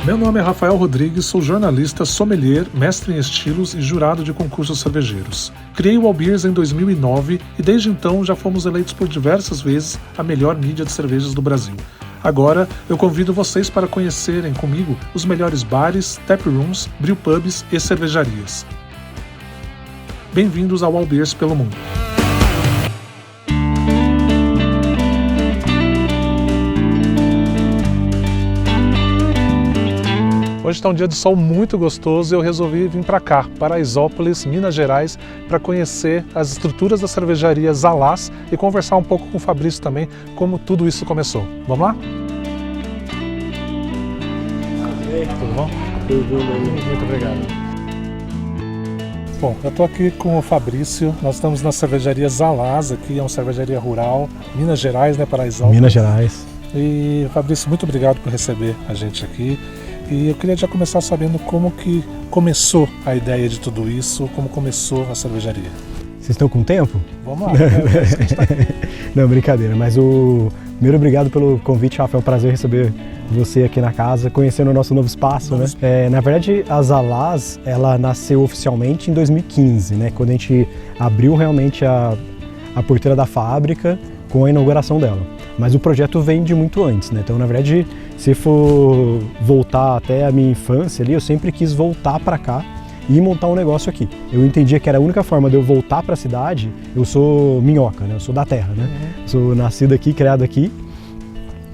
Meu nome é Rafael Rodrigues, sou jornalista, sommelier, mestre em estilos e jurado de concursos cervejeiros. Criei o Allbeers em 2009 e desde então já fomos eleitos por diversas vezes a melhor mídia de cervejas do Brasil. Agora eu convido vocês para conhecerem comigo os melhores bares, taprooms, brewpubs e cervejarias. Bem-vindos ao Allbeers pelo mundo. Hoje está um dia de sol muito gostoso e eu resolvi vir para cá, Paraisópolis, Minas Gerais, para conhecer as estruturas da cervejaria Zalaz e conversar um pouco com o Fabrício também, como tudo isso começou. Vamos lá? Tudo bom? Muito obrigado. Bom, eu estou aqui com o Fabrício, nós estamos na cervejaria Zalaz, aqui é uma cervejaria rural, Minas Gerais, né, Paraisópolis? Minas Gerais. E Fabrício, muito obrigado por receber a gente aqui. E eu queria já começar sabendo como que começou a ideia de tudo isso, como começou a cervejaria. Vocês estão com tempo? Vamos lá. Não, brincadeira, mas primeiro obrigado pelo convite, Rafael, é um prazer receber você aqui na casa, conhecendo o nosso novo espaço, né? Na verdade, a Zalaz, ela nasceu oficialmente em 2015, né? Quando a gente abriu realmente a porteira da fábrica com a inauguração dela. Mas o projeto vem de muito antes, né? Então, na verdade, se for voltar até a minha infância ali, eu sempre quis voltar para cá e montar um negócio aqui. Eu entendia que era a única forma de eu voltar para a cidade. Eu sou minhoca, né? Eu sou da terra, né? Sou nascido aqui, criado aqui,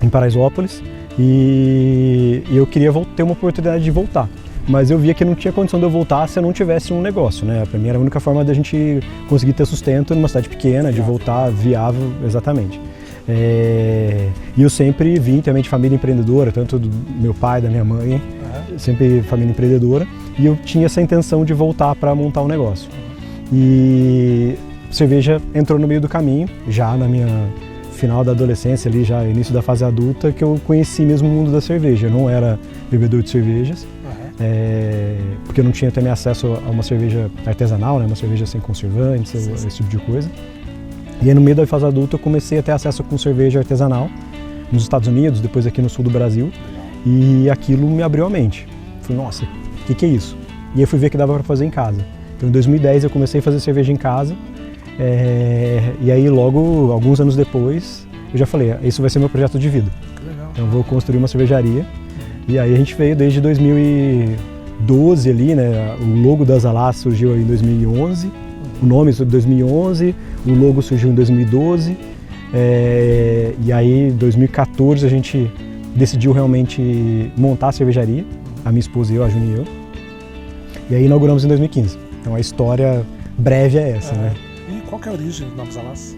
em Paraisópolis, e eu queria ter uma oportunidade de voltar. Mas eu via que não tinha condição de eu voltar se eu não tivesse um negócio, né? Para mim era a única forma da gente conseguir ter sustento numa cidade pequena, de voltar viável, exatamente. E eu sempre vim também de família empreendedora, tanto do meu pai, da minha mãe, sempre família empreendedora, e eu tinha essa intenção de voltar para montar um negócio. E cerveja entrou no meio do caminho, já na minha final da adolescência, ali já início da fase adulta, que eu conheci mesmo o mundo da cerveja. Eu não era bebedor de cervejas, porque eu não tinha também acesso a uma cerveja artesanal, né, uma cerveja sem conservantes, esse tipo de coisa. E aí, no meio da fase adulta, eu comecei a ter acesso com cerveja artesanal nos Estados Unidos, depois aqui no sul do Brasil, e aquilo me abriu a mente. Falei, nossa, o que é isso? E aí fui ver que dava para fazer em casa. Então, em 2010, eu comecei a fazer cerveja em casa, e aí logo, alguns anos depois, eu já falei, isso vai ser meu projeto de vida. Então, eu vou construir uma cervejaria. E aí a gente veio desde 2012 ali, né? O logo da Zalaz surgiu em 2011, o nome surgiu em 2011, o logo surgiu em 2012, e aí em 2014 a gente decidiu realmente montar a cervejaria, a minha esposa e eu, a Juni e eu, e aí inauguramos em 2015. Então a história breve é essa, né? E qual que é a origem do nome Zalaz?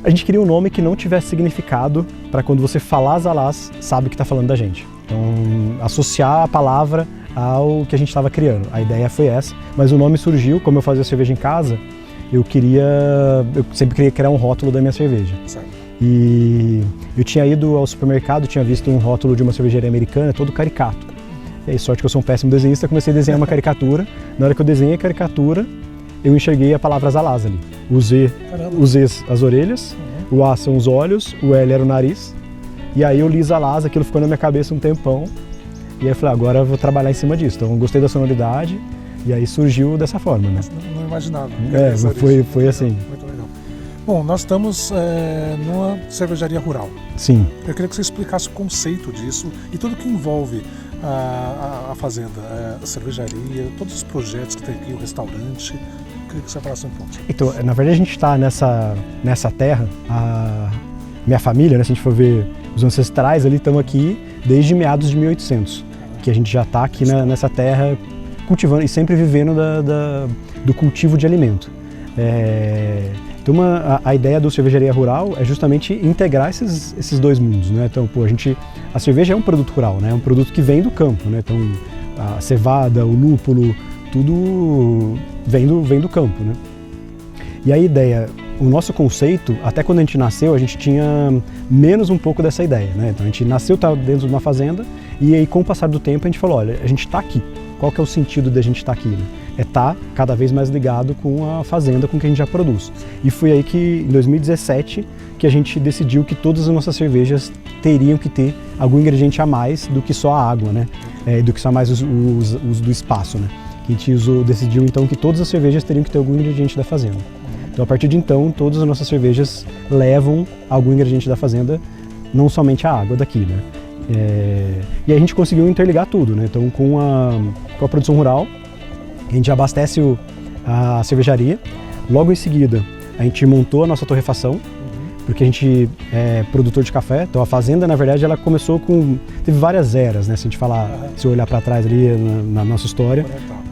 A gente queria um nome que não tivesse significado para quando você falar Zalaz, sabe que está falando da gente. Então, associar a palavra ao que a gente estava criando. A ideia foi essa, mas o nome surgiu, como eu fazia cerveja em casa, eu sempre queria criar um rótulo da minha cerveja. Certo. E eu tinha ido ao supermercado, tinha visto um rótulo de uma cervejaria americana, todo caricato. E aí, sorte que eu sou um péssimo desenhista, comecei a desenhar uma caricatura. Na hora que eu desenhei a caricatura, eu enxerguei a palavra Zalaz ali. O Z, as orelhas, o A são os olhos, o L era o nariz. E aí eu li Zalaz, aquilo ficou na minha cabeça um tempão. E aí eu falei, agora eu vou trabalhar em cima disso. Então eu gostei da sonoridade e aí surgiu dessa forma, né? Não imaginava. Foi assim. Muito legal. Bom, nós estamos numa cervejaria rural. Sim. Eu queria que você explicasse o conceito disso e tudo que envolve a fazenda, a cervejaria, todos os projetos que tem aqui, o restaurante. Eu queria que você falasse um pouco. Então, na verdade a gente está nessa terra, minha família, né, se a gente for ver os ancestrais ali, estamos aqui desde meados de 1800, que a gente já está aqui nessa terra cultivando e sempre vivendo do cultivo de alimento. Então a ideia do cervejaria rural é justamente integrar esses dois mundos, né? Então, a cerveja é um produto rural, né? É um produto que vem do campo, né? Então a cevada, o lúpulo, tudo vem do campo, né? E a ideia, o nosso conceito, até quando a gente nasceu, a gente tinha menos um pouco dessa ideia, né? Então a gente nasceu dentro de uma fazenda e aí com o passar do tempo a gente falou, olha, a gente está aqui. Qual que é o sentido de a gente estar aqui, né? É estar cada vez mais ligado com a fazenda, com o que a gente já produz. E foi aí que, em 2017, que a gente decidiu que todas as nossas cervejas teriam que ter algum ingrediente a mais do que só a água, né? do que só mais o uso do espaço, né? Que a gente decidiu então que todas as cervejas teriam que ter algum ingrediente da fazenda. Então a partir de então, todas as nossas cervejas levam algum ingrediente da fazenda, não somente a água daqui, né? E aí a gente conseguiu interligar tudo, né? Então com a produção rural, a gente abastece a cervejaria, logo em seguida a gente montou a nossa torrefação, porque a gente é produtor de café, então a fazenda na verdade ela começou teve várias eras, né? Se a gente falar, se eu olhar para trás ali na nossa história,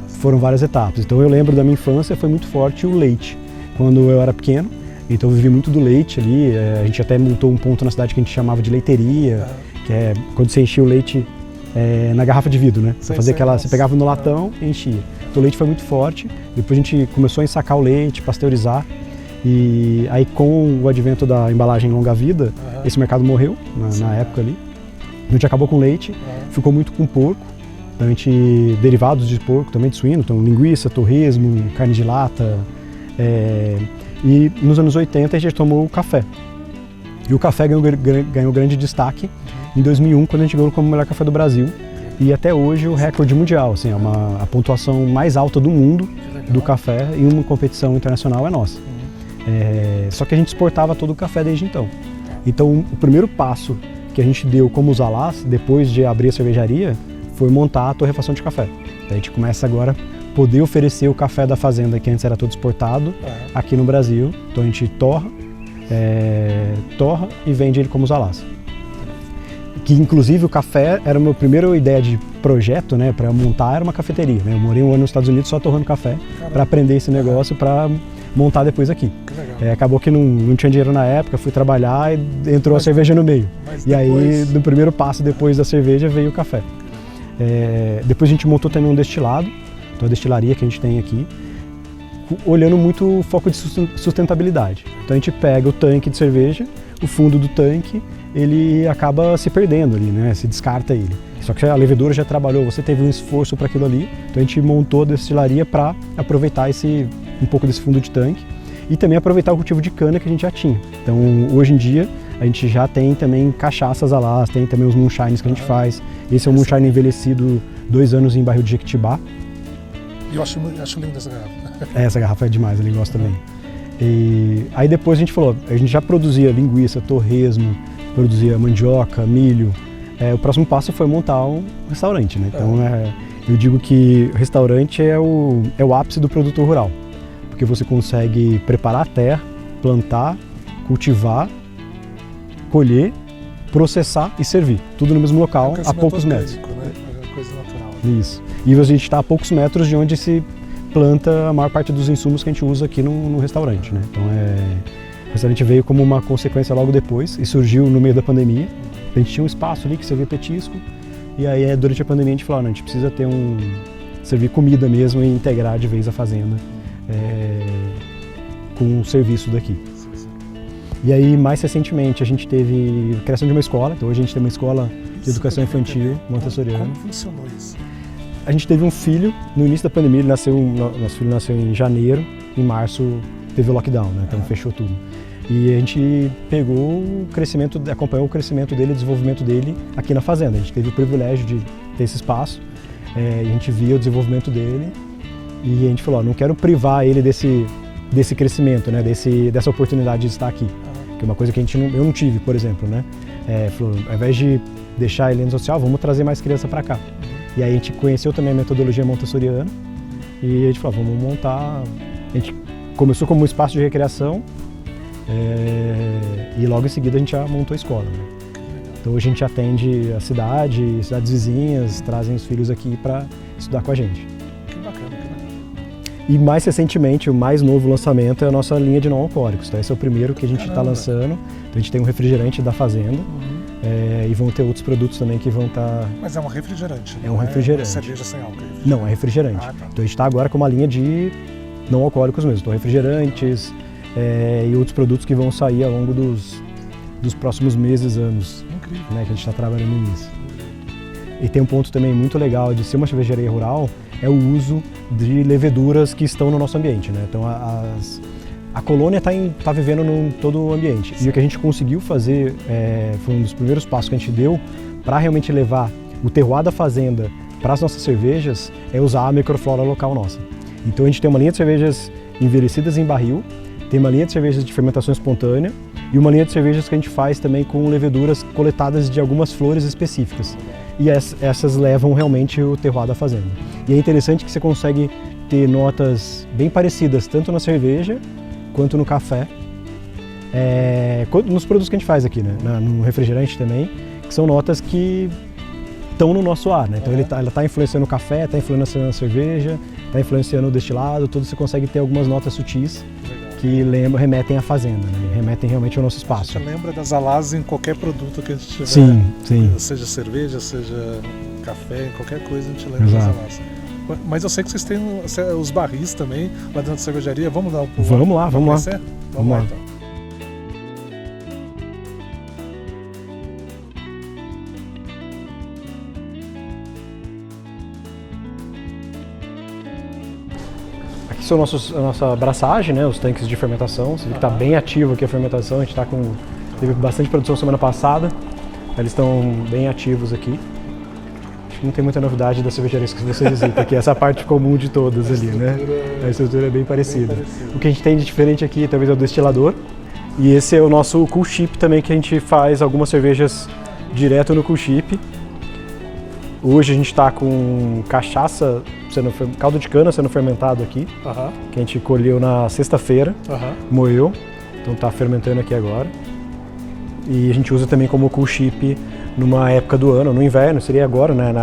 foram várias etapas. Então eu lembro da minha infância, foi muito forte o leite. Quando eu era pequeno, então eu vivi muito do leite ali, a gente até montou um ponto na cidade que a gente chamava de leiteria, que é quando você enchia o leite na garrafa de vidro, né? Você fazia você pegava no latão e enchia. Então o leite foi muito forte, depois a gente começou a ensacar o leite, pasteurizar, e aí com o advento da embalagem longa-vida, esse mercado morreu na época ali. A gente acabou com leite, ficou muito com porco, então a gente, derivados de porco, também de suíno, então linguiça, torresmo, carne de lata, e nos anos 80 a gente tomou o café. E o café ganhou grande destaque em 2001, quando a gente ganhou como o melhor café do Brasil. E até hoje o recorde mundial, assim, a pontuação mais alta do mundo do café em uma competição internacional é nossa. Só que a gente exportava todo o café desde então. Então o primeiro passo que a gente deu como Zalaz, depois de abrir a cervejaria, foi montar a torrefação de café. Então a gente começa agora a poder oferecer o café da fazenda, que antes era todo exportado, aqui no Brasil. Então a gente torra e vende ele como Zalaz. Que inclusive o café era a minha primeira ideia de projeto, né, para montar, era uma cafeteria, né? Eu morei um ano nos Estados Unidos só torrando café para aprender esse negócio, para montar depois aqui. Acabou que não tinha dinheiro na época, fui trabalhar e entrou a cerveja no meio. E aí, no primeiro passo depois da cerveja, veio o café. Depois a gente montou também um destilado, então a destilaria que a gente tem aqui, olhando muito o foco de sustentabilidade. Então a gente pega o tanque de cerveja, o fundo do tanque, ele acaba se perdendo ali, né? Se descarta ele. Só que a levedura já trabalhou, você teve um esforço para aquilo ali, então a gente montou a destilaria para aproveitar um pouco desse fundo de tanque e também aproveitar o cultivo de cana que a gente já tinha. Então hoje em dia a gente já tem também cachaças Zalaz, tem também os moonshines que a gente faz. Esse é um moonshine envelhecido 2 anos em barril de Jequitibá. E eu acho linda essa garrafa. Essa garrafa é demais, ele gosta também. E aí depois a gente falou, a gente já produzia linguiça, torresmo, produzia mandioca, milho. O próximo passo foi montar um restaurante, né? Então eu digo que o restaurante é o ápice do produtor rural, porque você consegue preparar a terra, plantar, cultivar, colher, processar e servir, tudo no mesmo local, a poucos metros. Né? É coisa natural. Isso. E a gente está a poucos metros de onde se planta a maior parte dos insumos que a gente usa aqui no restaurante, né? Então o restaurante veio como uma consequência logo depois e surgiu no meio da pandemia. A gente tinha um espaço ali que servia petisco e aí durante a pandemia a gente falou, não, a gente precisa ter servir comida mesmo e integrar de vez a fazenda com o serviço daqui. E aí mais recentemente a gente teve a criação de uma escola, então hoje a gente tem uma escola de educação infantil montessoriana. Como funcionou isso? A gente teve um filho no início da pandemia, nosso filho nasceu em janeiro, em março teve o lockdown, né? Então fechou tudo. E a gente acompanhou o crescimento dele, o desenvolvimento dele aqui na fazenda. A gente teve o privilégio de ter esse espaço, e a gente via o desenvolvimento dele e a gente falou, não quero privar ele desse crescimento, né? Dessa oportunidade de estar aqui, que é uma coisa que eu não tive, por exemplo, né? Falou, ao invés de deixar ele no social, vamos trazer mais criança para cá. E aí a gente conheceu também a metodologia montessoriana e a gente falou, vamos montar. A gente começou como um espaço de recreação e logo em seguida a gente já montou a escola, né? Então hoje a gente atende a cidades vizinhas, trazem os filhos aqui para estudar com a gente. Que bacana, que bacana. E mais recentemente, o mais novo lançamento é a nossa linha de não alcoólicos. Então esse é o primeiro que a gente está lançando. Então a gente tem um refrigerante da fazenda. E vão ter outros produtos também que vão estar... Mas é um refrigerante, né? É um refrigerante. É cerveja sem álcool. Não, é refrigerante. Tá. Então a gente está agora com uma linha de não alcoólicos mesmo. Então refrigerantes e outros produtos que vão sair ao longo dos próximos meses, anos. Incrível. Né, que a gente está trabalhando nisso. E tem um ponto também muito legal de ser uma cervejaria rural, é o uso de leveduras que estão no nosso ambiente, né? Então a colônia está vivendo em todo o ambiente. Sim. E o que a gente conseguiu fazer foi um dos primeiros passos que a gente deu para realmente levar o terroir da fazenda para as nossas cervejas é usar a microflora local nossa. Então a gente tem uma linha de cervejas envelhecidas em barril, tem uma linha de cervejas de fermentação espontânea e uma linha de cervejas que a gente faz também com leveduras coletadas de algumas flores específicas. E essas levam realmente o terroir da fazenda. E é interessante que você consegue ter notas bem parecidas tanto na cerveja quanto no café, nos produtos que a gente faz aqui, né? No refrigerante também, que são notas que estão no nosso ar, né? Então ela está influenciando o café, está influenciando a cerveja, está influenciando o destilado, tudo você consegue ter algumas notas sutis que remetem à fazenda, né? Remetem realmente ao nosso espaço. Você lembra das Alás em qualquer produto que a gente tiver? Sim, sim. Seja cerveja, seja café, qualquer coisa a gente lembra das Alás. Mas eu sei que vocês têm os barris também lá dentro da cervejaria. Vamos dar um pulo? Vamos lá. Vamos lá então. Aqui são a nossa abraçagem, né? Os tanques de fermentação. Você vê que está bem ativo aqui a fermentação. A gente teve bastante produção semana passada. Eles estão bem ativos aqui. Não tem muita novidade das cervejarias que você visita aqui, essa parte comum de todas ali, né? A estrutura é bem parecida. O que a gente tem de diferente aqui talvez é o destilador, e esse é o nosso cool chip também, que a gente faz algumas cervejas direto no cool chip. Hoje a gente está com cachaça, caldo de cana sendo fermentado aqui, que a gente colheu na sexta-feira, moeu, então está fermentando aqui agora. E a gente usa também como cool chip numa época do ano, no inverno, seria agora, né,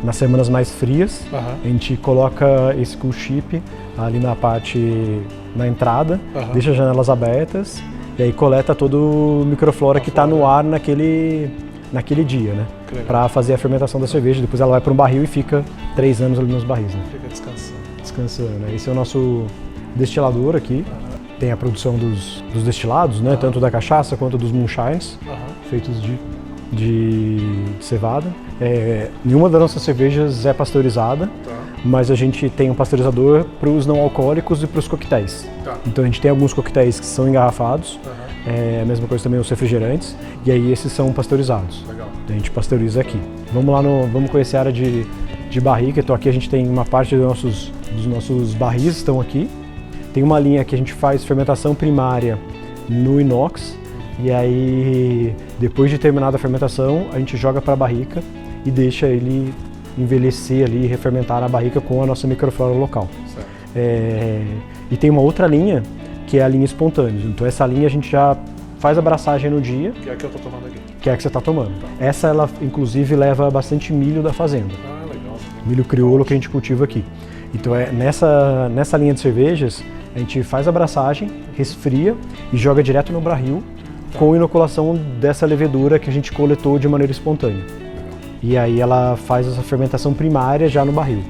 nas semanas mais frias. A gente coloca esse cool chip ali na entrada, deixa as janelas abertas e aí coleta todo o microflora que está no ar naquele dia, né, para fazer a fermentação da cerveja. Depois ela vai para um barril e fica 3 anos ali nos barris, né? Fica Descansando. Esse é o nosso destilador aqui. Tem a produção dos destilados, né, tanto da cachaça quanto dos moonshines, feitos de cevada. Nenhuma das nossas cervejas é pasteurizada, mas a gente tem um pasteurizador para os não alcoólicos e para os coquetéis. Então a gente tem alguns coquetéis que são engarrafados, a mesma coisa também os refrigerantes, e aí esses são pasteurizados. Então a gente pasteuriza aqui. Vamos conhecer a área de barrica. Então aqui a gente tem uma parte dos nossos barris estão aqui. Tem uma linha que a gente faz fermentação primária no inox, e aí depois de terminada a fermentação a gente joga para a barrica e deixa ele envelhecer ali e refermentar na barrica com a nossa microflora local. E tem uma outra linha que é a linha espontânea. Então essa linha a gente já faz a abraçagem no dia. Que é a que eu estou tomando aqui. Que é a que você está tomando. Essa ela inclusive leva bastante milho da fazenda. Legal. Milho crioulo que a gente cultiva aqui. Então nessa linha de cervejas a gente faz a abraçagem, resfria e joga direto no barril com inoculação dessa levedura que a gente coletou de maneira espontânea. E aí ela faz essa fermentação primária já no barril.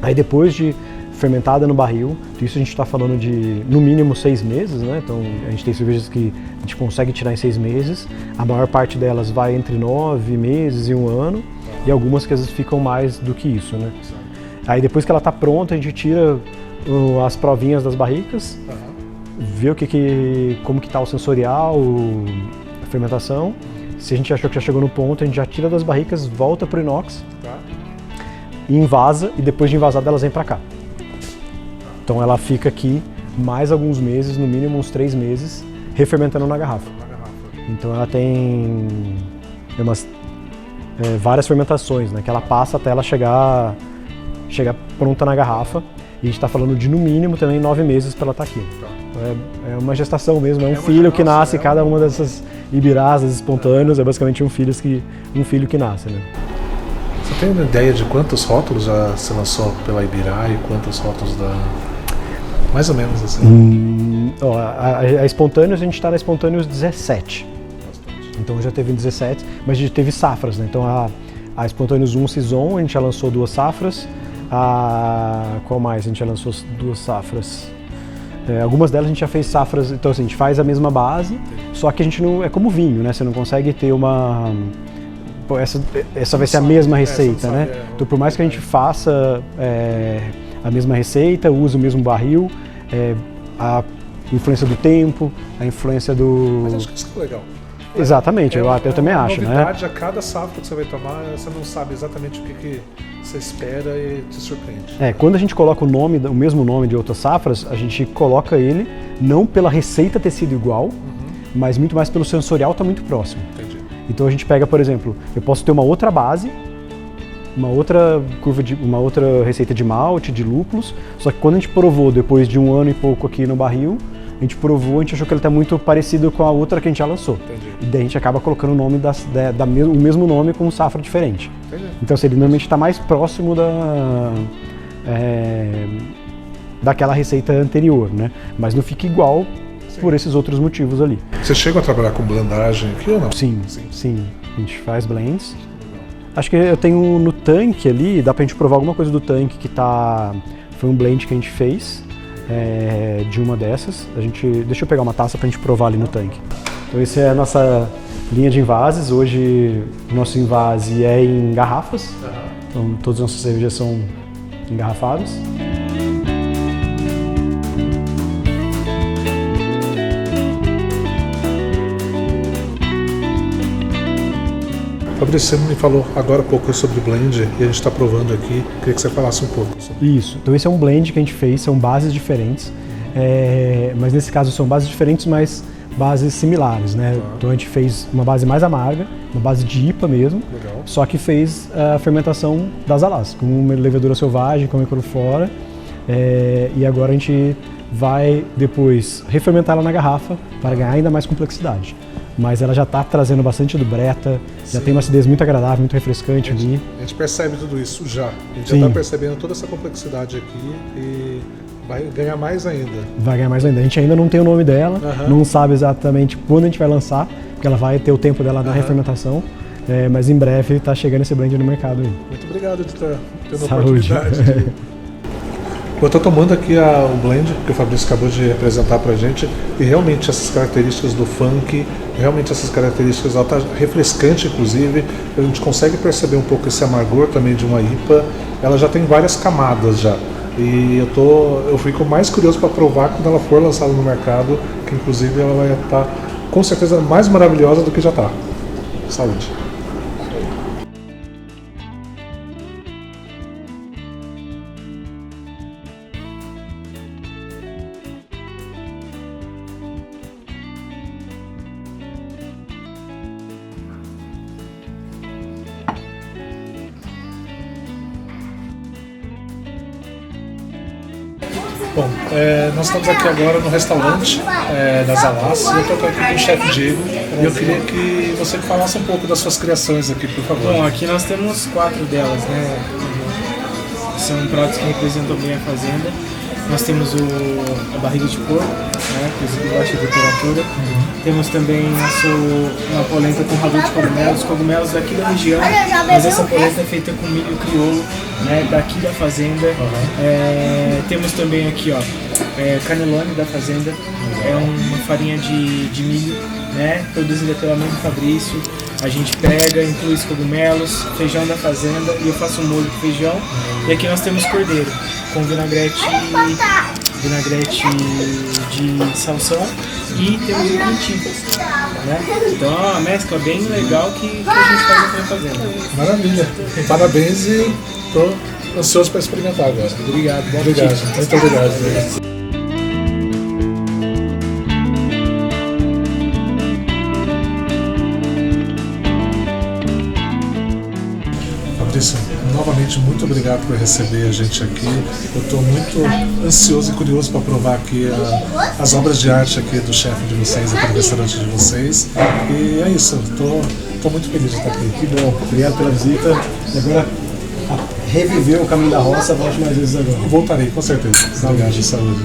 Aí depois de fermentada no barril, isso a gente está falando de no mínimo 6 meses, né? Então a gente tem cervejas que a gente consegue tirar em 6 meses, a maior parte delas vai entre 9 meses e 1 ano, e algumas que às vezes ficam mais do que isso, né? Aí depois que ela está pronta, a gente tira as provinhas das barricas, vê como que está o sensorial, a fermentação. Se a gente achou que já chegou no ponto, a gente já tira das barricas, volta para o inox e invasa, e depois de invasada elas vêm para cá. Então ela fica aqui mais alguns meses, no mínimo uns 3 meses, refermentando na garrafa. Então ela tem várias fermentações, né, que ela passa até ela chegar pronta na garrafa. E a gente está falando de no mínimo também 9 meses para ela estar aqui. É uma gestação mesmo, é um filho que nasce, cada uma dessas ibirás espontâneos é basicamente um filho que nasce, né? Você tem uma ideia de quantos rótulos já se lançou pela Ibirá e quantos rótulos mais ou menos assim? A Espontâneos, a gente está na Espontâneos 17. Então já teve 17, mas a gente teve safras, né? Então a Espontâneos 1 Saison, a gente já lançou 2 safras. Qual mais? A gente já lançou 2 safras. Algumas delas a gente já fez safras, então assim, a gente faz a mesma base, só que a gente não. É como vinho, né? Você não consegue ter uma. Essa vai ser a mesma receita, né? Então por mais que a gente faça a mesma receita, use o mesmo barril, a influência do tempo, a influência do. Mas acho que isso que é legal. Exatamente, eu também acho, né? Novidade a cada safra que você vai tomar, você não sabe exatamente o que você espera e te surpreende. Quando a gente coloca o mesmo nome de outras safras, a gente coloca ele não pela receita ter sido igual, mas muito mais pelo sensorial estar muito próximo. Entendi. Então a gente pega, por exemplo, eu posso ter uma outra base, uma outra receita de malte, de lúpulos, só que quando a gente provou depois de 1 ano e pouco aqui no barril, a gente achou que ele está muito parecido com a outra que a gente já lançou. Entendi. E daí a gente acaba colocando o nome o mesmo nome com safra diferente. Entendi. Então ele normalmente está mais próximo daquela receita anterior, né? Mas não fica igual por esses outros motivos ali. Você chega a trabalhar com blendagem aqui ou não? Sim. A gente faz blends. Acho que eu tenho no tanque ali, dá pra gente provar alguma coisa do tanque foi um blend que a gente fez de uma dessas. Deixa eu pegar uma taça pra gente provar ali no tanque. Então essa é a nossa linha de envases. Hoje o nosso envase é em garrafas. Então todas as nossas cervejas são engarrafadas. Fabrício, você me falou agora há pouco sobre blend e a gente está provando aqui. Queria que você falasse um pouco sobre isso. Então esse é um blend que a gente fez, são bases diferentes, mas nesse caso são bases diferentes, mas bases similares, né? Tá. Então a gente fez uma base mais amarga, uma base de IPA mesmo. Legal. Só que fez a fermentação das alás, com uma levedura selvagem, com microflora, e agora a gente vai depois refermentar ela na garrafa para ganhar ainda mais complexidade. Mas ela já está trazendo bastante do Breta, já tem uma acidez muito agradável, muito refrescante ali. A gente percebe tudo isso já. A gente já está percebendo toda essa complexidade aqui e vai ganhar mais ainda. Vai ganhar mais ainda. A gente ainda não tem o nome dela, não sabe exatamente quando a gente vai lançar, porque ela vai ter o tempo dela na refermentação, mas em breve está chegando esse blend no mercado aí. Muito obrigado de estar tendo a oportunidade. Eu estou tomando aqui o blend que o Fabrício acabou de apresentar para a gente e realmente essas características do funk, realmente essas características, ela está refrescante inclusive, a gente consegue perceber um pouco esse amargor também de uma IPA, ela já tem várias camadas já. E eu fico mais curioso para provar quando ela for lançada no mercado, que inclusive ela vai estar com certeza mais maravilhosa do que já está. Saúde! Bom, nós estamos aqui agora no restaurante das Alás e eu estou aqui com o chefe Diego e eu queria que você falasse um pouco das suas criações aqui, por favor. Bom, aqui nós temos 4 delas, né? São pratos que representam bem a fazenda. Nós temos a barriga de porco, né, cozido em baixa temperatura. Temos também uma polenta com rabo de cogumelos daqui da região, mas essa polenta é feita com milho crioulo, né, daqui da fazenda. Temos também aqui, ó, canelone da fazenda, é uma farinha de milho, né, produzida pela mãe do Fabrício. A gente pega, inclui os cogumelos, feijão da fazenda e eu faço um molho de feijão. E aqui nós temos cordeiro com vinagrete de salsão e temos um quentinho, né? Então é uma mescla bem legal que a gente faz aqui na fazenda. Maravilha! Parabéns e estou ansioso para experimentar agora. Obrigado, bom Obrigado, apetite. muito obrigado. Fabrício, novamente muito obrigado por receber a gente aqui. Eu estou muito ansioso e curioso para provar aqui as obras de arte aqui do chefe de vocês, aqui do restaurante de vocês. E é isso, estou muito feliz de estar aqui. Que bom, obrigado pela visita. E agora, reviver o caminho da roça, volte mais vezes agora. Voltarei, com certeza. Obrigado, saúde.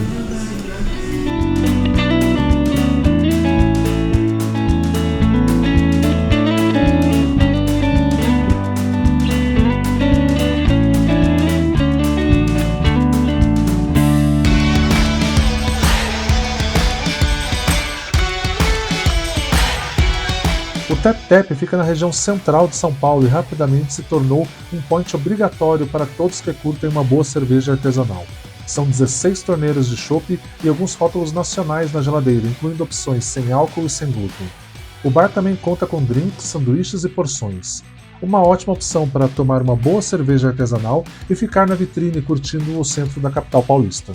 O Tap Tap fica na região central de São Paulo e rapidamente se tornou um point obrigatório para todos que curtem uma boa cerveja artesanal. São 16 torneiras de chopp e alguns rótulos nacionais na geladeira, incluindo opções sem álcool e sem glúten. O bar também conta com drinks, sanduíches e porções. Uma ótima opção para tomar uma boa cerveja artesanal e ficar na vitrine curtindo o centro da capital paulista.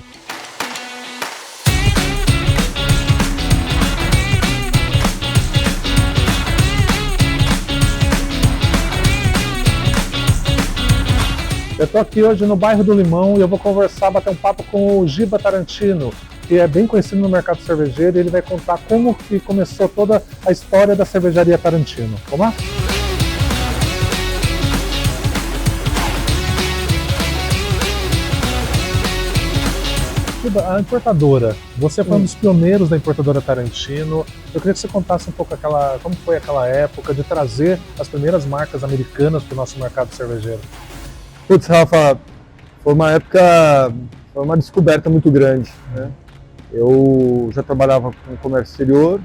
Eu estou aqui hoje no bairro do Limão e eu vou bater um papo com o Giba Tarantino, que é bem conhecido no mercado cervejeiro, e ele vai contar como que começou toda a história da cervejaria Tarantino. Vamos lá? Giba, a importadora, você foi um dos pioneiros da importadora Tarantino. Eu queria que você contasse um pouco como foi aquela época de trazer as primeiras marcas americanas para o nosso mercado cervejeiro. Putz, Rafa, foi uma descoberta muito grande, né? Eu já trabalhava com comércio exterior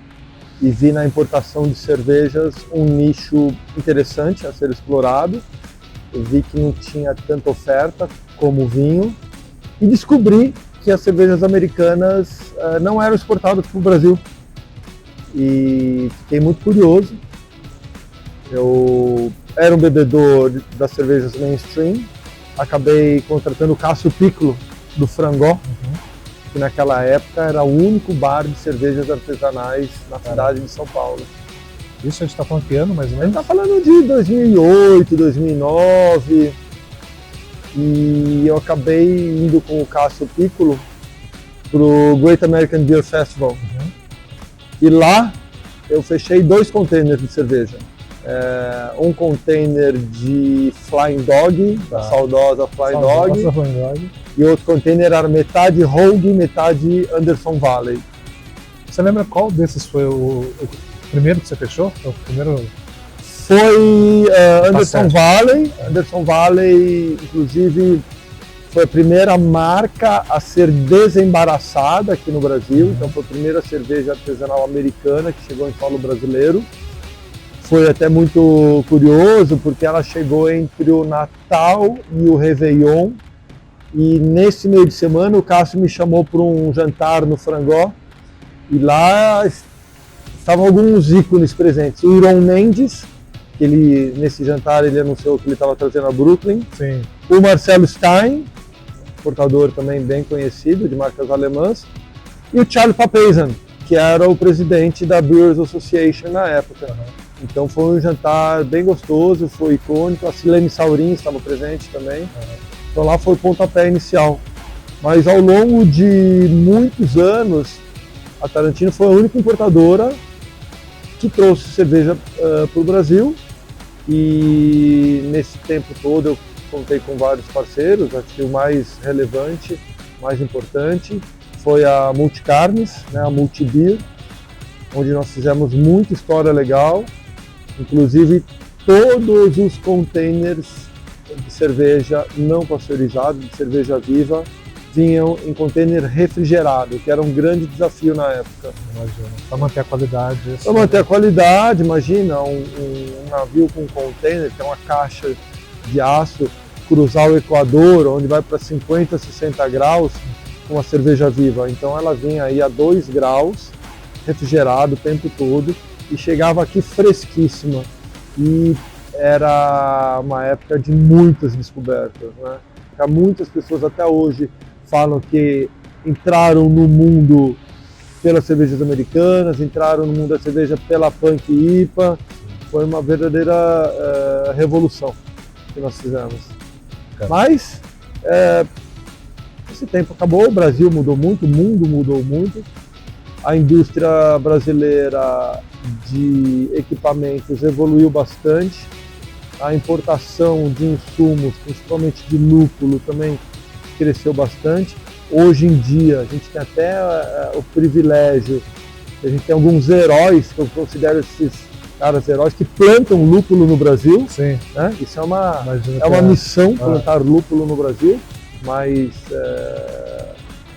e vi na importação de cervejas um nicho interessante a ser explorado. Eu vi que não tinha tanta oferta como o vinho e descobri que as cervejas americanas não eram exportadas para o Brasil. E fiquei muito curioso. Eu era um bebedor das cervejas mainstream, acabei contratando o Cássio Piccolo do Frangó, que naquela época era o único bar de cervejas artesanais na cidade de São Paulo. Isso a gente está falando que ano, mais ou A menos? gente está falando de 2008, 2009, e eu acabei indo com o Cássio Piccolo pro Great American Beer Festival. E lá eu fechei 2 containers de cerveja. Um container de Flying Dog, da saudosa Flying Dog, e outro container era metade Rogue, metade Anderson Valley. Você lembra qual desses foi o primeiro que você fechou? O primeiro... Foi Anderson Valley. Anderson Valley, inclusive, foi a primeira marca a ser desembaraçada aqui no Brasil. Então foi a primeira cerveja artesanal americana que chegou em solo brasileiro. Foi até muito curioso, porque ela chegou entre o Natal e o Réveillon. E nesse meio de semana o Cássio me chamou para um jantar no Frangó. E lá estavam alguns ícones presentes. O Iron Mendes, que nesse jantar ele anunciou que ele estava trazendo a Brooklyn. Sim. O Marcelo Stein, portador também bem conhecido de marcas alemãs. E o Charlie Papasan, que era o presidente da Brewers Association na época. Então foi um jantar bem gostoso, foi icônico. A Silene Saurin estava presente também. Então lá foi o pontapé inicial. Mas ao longo de muitos anos, a Tarantino foi a única importadora que trouxe cerveja para o Brasil. E nesse tempo todo eu contei com vários parceiros. Acho que o mais relevante, mais importante, foi a Multicarnes, né, a Multibeer, onde nós fizemos muita história legal. Inclusive, todos os containers de cerveja não pasteurizada, de cerveja viva, vinham em container refrigerado, que era um grande desafio na época. Imagina, para manter a qualidade. Para manter a qualidade, imagina um navio com container, que é uma caixa de aço, cruzar o Equador, onde vai para 50, 60 graus, com a cerveja viva. Então ela vinha aí a 2 graus, refrigerado o tempo todo, e chegava aqui fresquíssima. E era uma época de muitas descobertas, né? Muitas pessoas até hoje falam que entraram no mundo pelas cervejas americanas, entraram no mundo da cerveja pela Punk IPA. Foi uma verdadeira revolução que nós fizemos. Mas esse tempo acabou, o Brasil mudou muito, o mundo mudou muito. A indústria brasileira de equipamentos evoluiu bastante. A importação de insumos, principalmente de lúpulo, também cresceu bastante. Hoje em dia, a gente tem até o privilégio, a gente tem alguns heróis, que eu considero esses caras heróis, que plantam lúpulo no Brasil. Sim. Né? Isso é uma missão, plantar lúpulo no Brasil, mas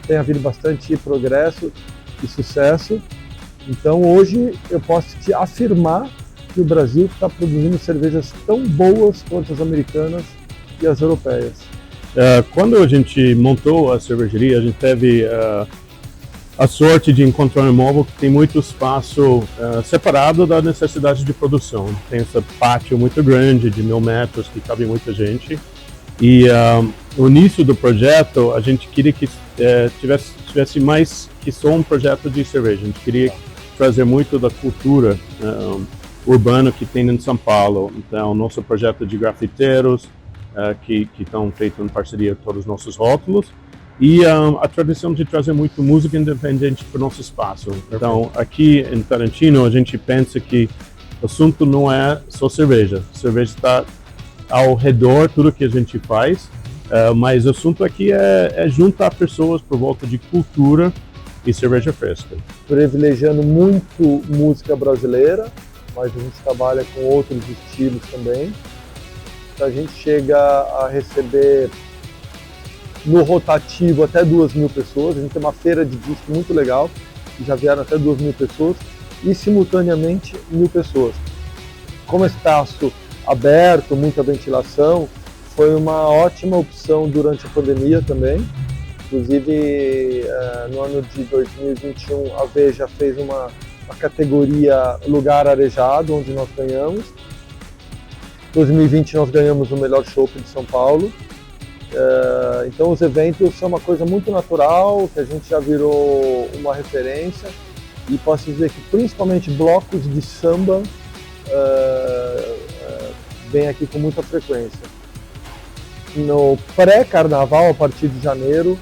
tem havido bastante progresso e sucesso. Então hoje eu posso te afirmar que o Brasil está produzindo cervejas tão boas quanto as americanas e as europeias. Quando a gente montou a cervejaria, a gente teve a sorte de encontrar um imóvel que tem muito espaço separado da necessidade de produção. Tem esse pátio muito grande, de 1.000 metros, que cabe muita gente. E no início do projeto, a gente queria que tivesse mais que só um projeto de cerveja. A gente queria trazer muito da cultura urbana que tem em São Paulo. Então, nosso projeto de grafiteiros, que estão feitos em parceria com todos os nossos rótulos. E a tradição de trazer muito música independente para o nosso espaço. Então, aqui em Tarantino, a gente pensa que o assunto não é só cerveja. A cerveja está ao redor tudo que a gente faz, mas o assunto aqui é juntar pessoas por volta de cultura e cerveja fresca. Privilegiando muito música brasileira, mas a gente trabalha com outros estilos também. A gente chega a receber no rotativo até 2.000 pessoas. A gente tem uma feira de disco muito legal, que já vieram até 2.000 pessoas, e simultaneamente 1.000 pessoas. Como espaço aberto, muita ventilação, foi uma ótima opção durante a pandemia também. Inclusive, no ano de 2021, a Veja fez uma categoria Lugar Arejado, onde nós ganhamos. Em 2020 nós ganhamos o melhor chopp de São Paulo. Então os eventos são uma coisa muito natural, que a gente já virou uma referência, e posso dizer que principalmente blocos de samba vêm aqui com muita frequência. No pré-carnaval, a partir de janeiro,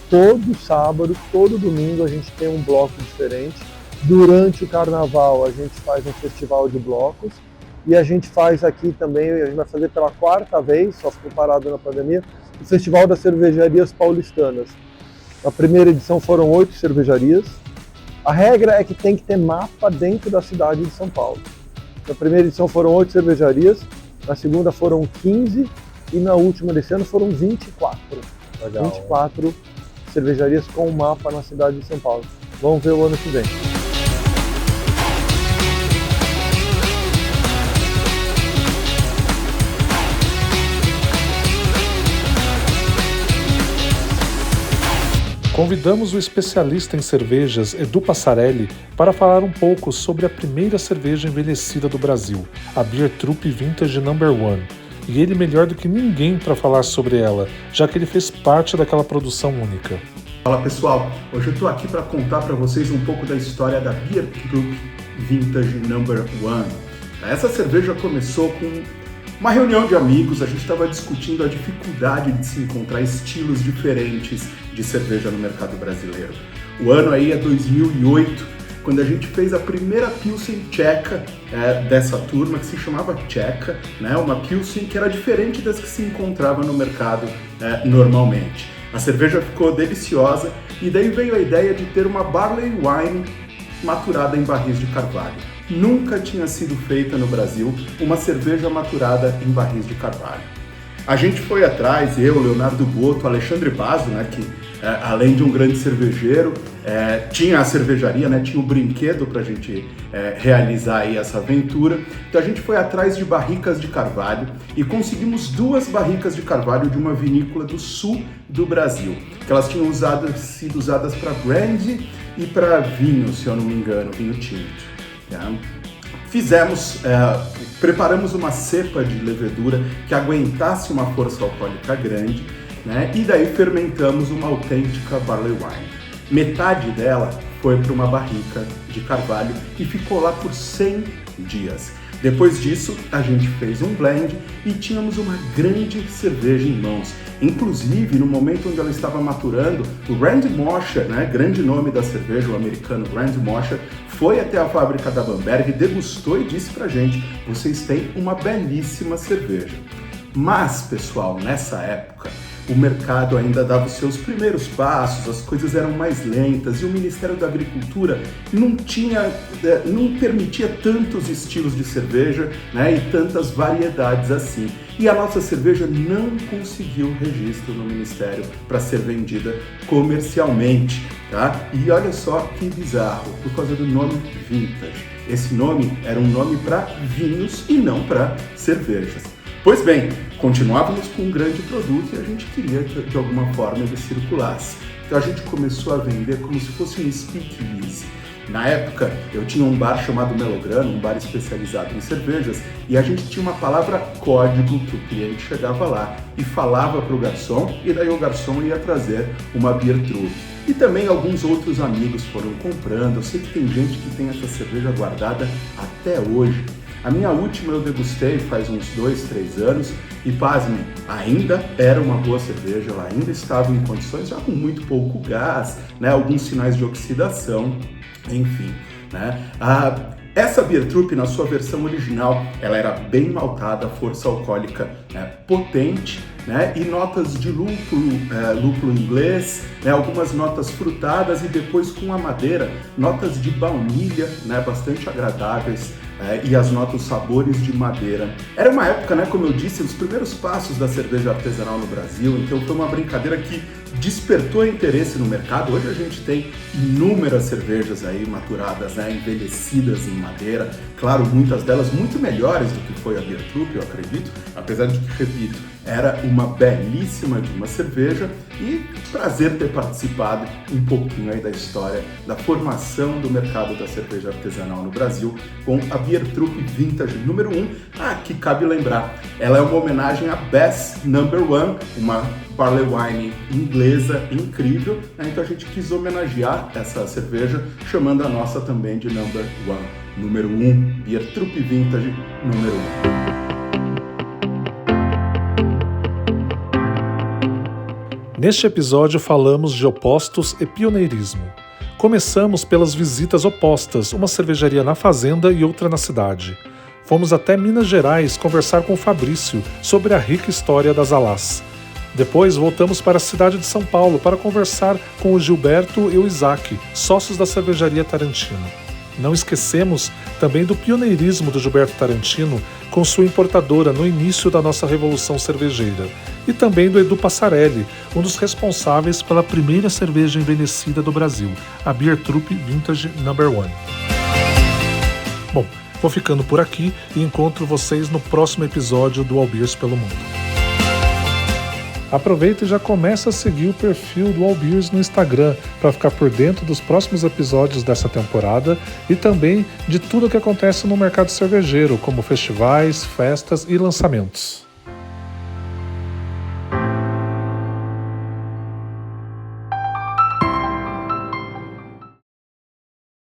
todo sábado, todo domingo a gente tem um bloco diferente. Durante o carnaval a gente faz um festival de blocos, e a gente faz aqui também, a gente vai fazer pela 4ª vez, só ficou parado na pandemia, o Festival das Cervejarias Paulistanas. Na primeira edição foram 8 cervejarias. A regra é que tem que ter mapa dentro da cidade de São Paulo. Na primeira edição foram 8 cervejarias, na segunda foram 15 e na última desse ano foram 24. Legal. 24 cervejarias com mapa na cidade de São Paulo. Vamos ver o ano que vem. Convidamos o especialista em cervejas Edu Passarelli para falar um pouco sobre a primeira cerveja envelhecida do Brasil, a Beer Trupp Vintage No. 1. E ele melhor do que ninguém para falar sobre ela, já que ele fez parte daquela produção única. Fala pessoal, hoje eu estou aqui para contar para vocês um pouco da história da Beer Trupp Vintage No. 1. Essa cerveja começou com uma reunião de amigos. A gente estava discutindo a dificuldade de se encontrar estilos diferentes de cerveja no mercado brasileiro. O ano aí é 2008, quando a gente fez a primeira Pilsen tcheca dessa turma, que se chamava Tcheca, né? Uma Pilsen que era diferente das que se encontrava no mercado normalmente. A cerveja ficou deliciosa e daí veio a ideia de ter uma Barley Wine maturada em barris de carvalho. Nunca tinha sido feita no Brasil uma cerveja maturada em barris de carvalho. A gente foi atrás, eu, Leonardo Boto, Alexandre Basso, né, que além de um grande cervejeiro, tinha a cervejaria, né, tinha o brinquedo para a gente realizar aí essa aventura. Então a gente foi atrás de barricas de carvalho e conseguimos 2 barricas de carvalho de uma vinícola do sul do Brasil, que elas tinham sido usadas para brandy e para vinho, se eu não me engano, vinho tinto. Preparamos uma cepa de levedura que aguentasse uma força alcoólica grande, né? E daí fermentamos uma autêntica Barley Wine. Metade dela foi para uma barrica de carvalho e ficou lá por 100 dias. Depois disso, a gente fez um blend e tínhamos uma grande cerveja em mãos. Inclusive, no momento onde ela estava maturando, o Randy Mosher, né, grande nome da cerveja, o americano Randy Mosher, foi até a fábrica da Bamberg, degustou e disse pra gente: vocês têm uma belíssima cerveja. Mas, pessoal, nessa época, o mercado ainda dava os seus primeiros passos, as coisas eram mais lentas e o Ministério da Agricultura não permitia tantos estilos de cerveja, né, e tantas variedades assim. E a nossa cerveja não conseguiu registro no Ministério para ser vendida comercialmente, tá? E olha só que bizarro, por causa do nome Vintage. Esse nome era um nome para vinhos e não para cervejas. Pois bem, continuávamos com um grande produto e a gente queria que de alguma forma ele circulasse. Então a gente começou a vender como se fosse um speakeasy. Na época, eu tinha um bar chamado Melograno, um bar especializado em cervejas, e a gente tinha uma palavra código que o cliente chegava lá e falava para o garçom, e daí o garçom ia trazer uma beer truck. E também alguns outros amigos foram comprando. Eu sei que tem gente que tem essa cerveja guardada até hoje. A minha última eu degustei faz uns 2, 3 anos e, pasmem, ainda era uma boa cerveja, ela ainda estava em condições, já com muito pouco gás, né, alguns sinais de oxidação, enfim, né. Essa Beer Trupp, na sua versão original, ela era bem maltada, força alcoólica potente, né, e notas de lúpulo inglês, né, algumas notas frutadas e depois com a madeira, notas de baunilha, né, bastante agradáveis, e as notas, sabores de madeira. Era uma época, né, como eu disse, os primeiros passos da cerveja artesanal no Brasil, então foi uma brincadeira que despertou interesse no mercado. Hoje a gente tem inúmeras cervejas aí maturadas, né, envelhecidas em madeira, claro, muitas delas muito melhores do que foi a Beer Trupp, eu acredito, apesar de que, repito, era uma belíssima de uma cerveja, e prazer ter participado um pouquinho aí da história da formação do mercado da cerveja artesanal no Brasil com a Beer Trupp Vintage número 1, que cabe lembrar, ela é uma homenagem a Bess Number 1, uma barley wine inglesa incrível, né? Então a gente quis homenagear essa cerveja chamando a nossa também de Number 1, número 1, Beer Trupp Vintage número 1. Neste episódio falamos de opostos e pioneirismo. Começamos pelas visitas opostas, uma cervejaria na fazenda e outra na cidade. Fomos até Minas Gerais conversar com o Fabrício sobre a rica história das Alás. Depois voltamos para a cidade de São Paulo para conversar com o Gilberto e o Isaac, sócios da cervejaria Tarantino. Não esquecemos também do pioneirismo do Gilberto Tarantino com sua importadora no início da nossa revolução cervejeira, e também do Edu Passarelli, um dos responsáveis pela primeira cerveja envelhecida do Brasil, a Beer Trupp Vintage Number 1. Bom, vou ficando por aqui e encontro vocês no próximo episódio do All Beers pelo Mundo. Aproveita e já começa a seguir o perfil do All Beers no Instagram para ficar por dentro dos próximos episódios dessa temporada e também de tudo o que acontece no mercado cervejeiro, como festivais, festas e lançamentos.